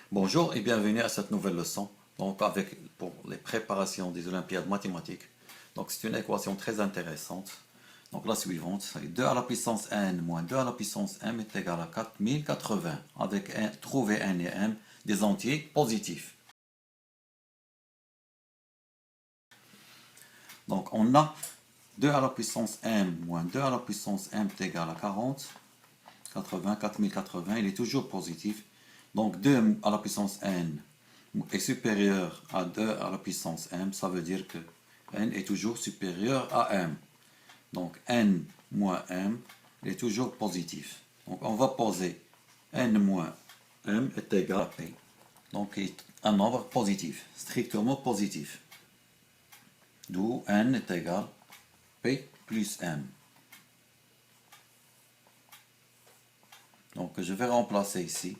Bonjour et bienvenue à cette nouvelle leçon. Donc, pour les préparations des Olympiades mathématiques. Donc, c'est une équation très intéressante. Donc, la suivante, c'est 2 à la puissance n moins 2 à la puissance m est égal à 4080. Avec trouver n et m des entiers positifs. Donc, on a 2 à la puissance m moins 2 à la puissance m est égal à 4080, il est toujours positif. Donc 2 à la puissance n est supérieur à 2 à la puissance m, ça veut dire que n est toujours supérieur à m. Donc n moins m est toujours positif. Donc on va poser n moins m est égal à p. Donc un nombre positif, strictement positif. D'où n est égal à p plus m. Donc je vais remplacer ici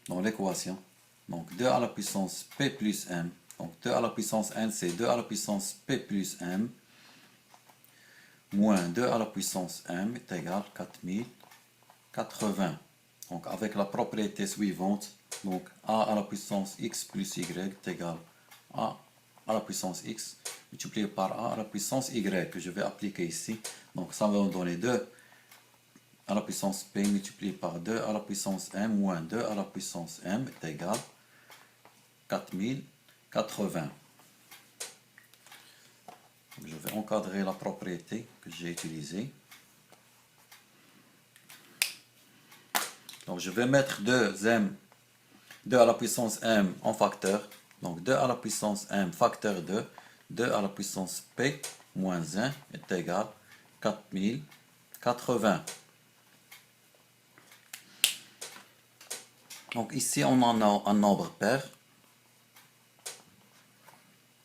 dans l'équation. Donc 2 à la puissance p plus m. Donc 2 à la puissance n, c'est 2 à la puissance p plus m. Moins 2 à la puissance m est égal à 4080. Donc avec la propriété suivante, donc a à la puissance x plus y est égal à la puissance x multiplié par a à la puissance y que je vais appliquer ici. Donc ça va me donner 2 à la puissance p multiplié par 2 à la puissance m moins 2 à la puissance m est égal à 4080. Je vais encadrer la propriété que j'ai utilisée. Donc je vais mettre 2 à la puissance m en facteur. Donc 2 à la puissance m facteur 2, 2 à la puissance p moins 1 est égal à 4080. Donc ici on en a un nombre pair.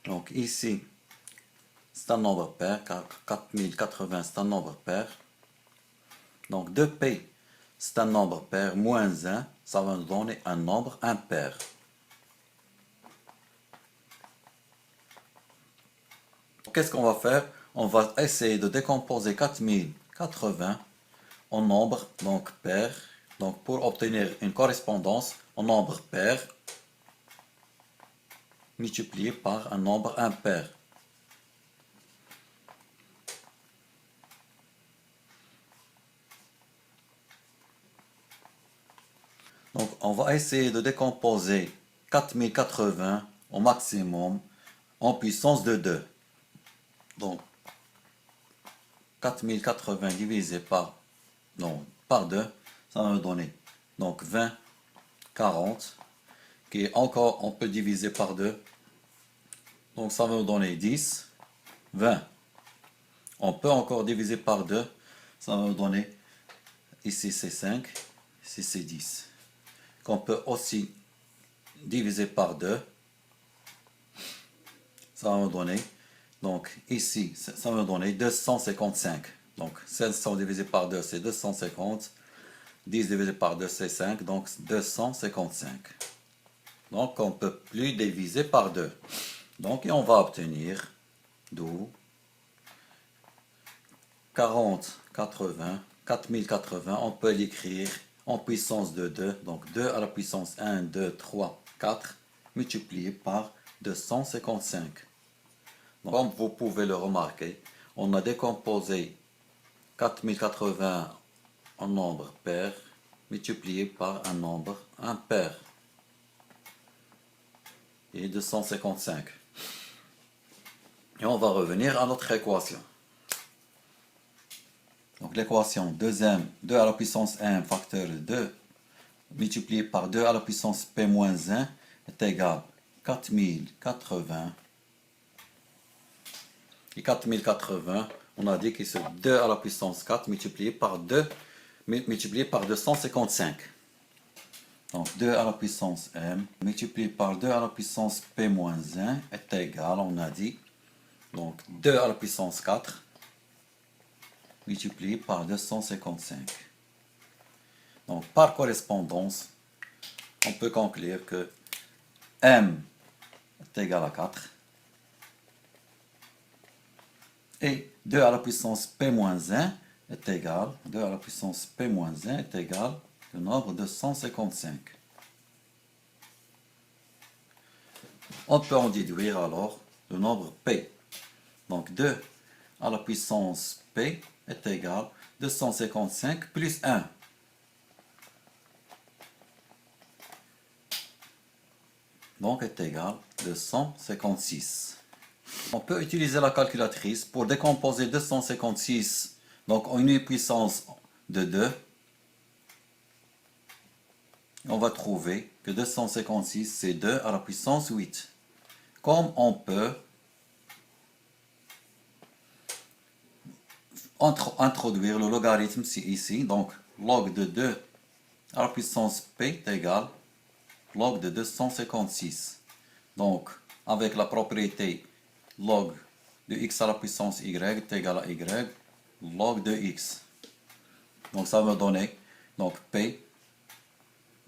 Donc ici c'est un nombre pair, car 4080 c'est un nombre pair. Donc 2p c'est un nombre pair, moins 1, ça va nous donner un nombre impair. Qu'est-ce qu'on va faire? On va essayer de décomposer 4080 en nombre donc pair. Donc pour obtenir une correspondance en nombre pair multiplié par un nombre impair. Donc on va essayer de décomposer 4080 au maximum en puissance de 2. Donc 4080 divisé par 2, ça va me donner donc 20, 40, qui est encore, on peut diviser par 2. Donc ça va me donner 10, 20. On peut encore diviser par 2, ça va me donner, ici c'est 5, ici c'est 10. Qu'on peut aussi diviser par 2, ça va me donner, donc ici ça va me donner 255. Donc 700 divisé par 2 c'est 250, 10 divisé par 2 c'est 5, donc 255. Donc on ne peut plus diviser par 2. Donc et on va obtenir d'où 4080, on peut l'écrire en puissance de 2, donc 2 à la puissance 1, 2, 3, 4, multiplié par 255. Donc, comme vous pouvez le remarquer, on a décomposé 4080 en nombre pair, multiplié par un nombre impair, et 255. Et on va revenir à notre équation. Donc l'équation 2 à la puissance m facteur 2 multiplié par 2 à la puissance p moins 1 est égal à 4080. Et 4080, on a dit que c'est 2 à la puissance 4 multiplié par 255. Donc 2 à la puissance m multiplié par 2 à la puissance p moins 1 est égal, on a dit, donc 2 à la puissance 4 multiplié par 255. Donc par correspondance, on peut conclure que m est égal à 4 et 2 à la puissance p-1 est égal, 2 à la puissance p-1 est égal au nombre de 155. on peut en déduire alors le nombre P. Donc 2 à la puissance P est égal à 255 plus 1. Donc est égal à 256. On peut utiliser la calculatrice pour décomposer 256 donc en une puissance de 2. On va trouver que 256 c'est 2 à la puissance 8. Comme on peut introduire le logarithme ici, donc log de 2 à la puissance p est égal log de 256. Donc avec la propriété log de x à la puissance y est égal à y log de x. Donc ça va me donner donc p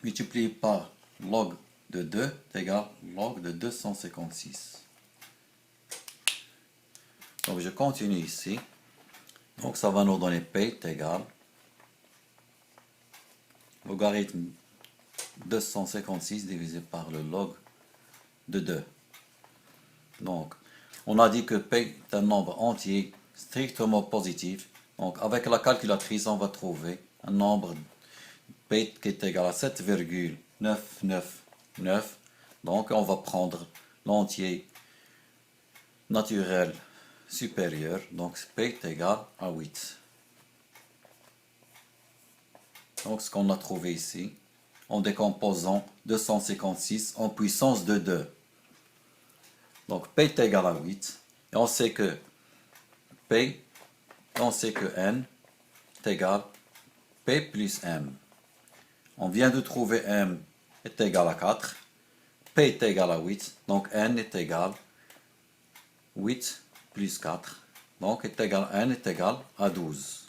multiplié par log de 2 est égal à log de 256. Donc je continue ici. Donc ça va nous donner p est égal logarithme 256 divisé par le log de 2. Donc on a dit que p est un nombre entier strictement positif. Donc avec la calculatrice on va trouver un nombre p qui est égal à 7,999. Donc on va prendre l'entier naturel supérieur, donc p est égal à 8. Donc ce qu'on a trouvé ici, en décomposant 256 en puissance de 2. Donc p est égal à 8, et on sait que p, on sait que n est égal à p plus m. On vient de trouver m est égal à 4, p est égal à 8, donc n est égal à 8 plus 4, donc n est égal à 12.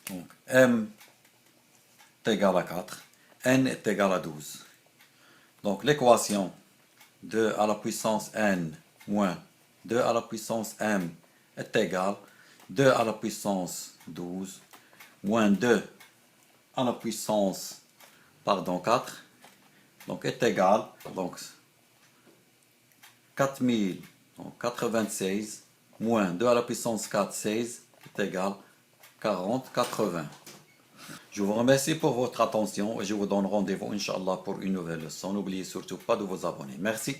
Donc m est égal à 4, n est égal à 12. Donc l'équation 2 à la puissance n moins 2 à la puissance m est égal à 2 à la puissance 12 moins 2 à la puissance 4, donc est égal donc 4096 moins 2 à la puissance 4, 16 est égal à 4080. Je vous remercie pour votre attention et je vous donne rendez-vous, Inch'Allah, pour une nouvelle leçon. N'oubliez surtout pas de vous abonner. Merci.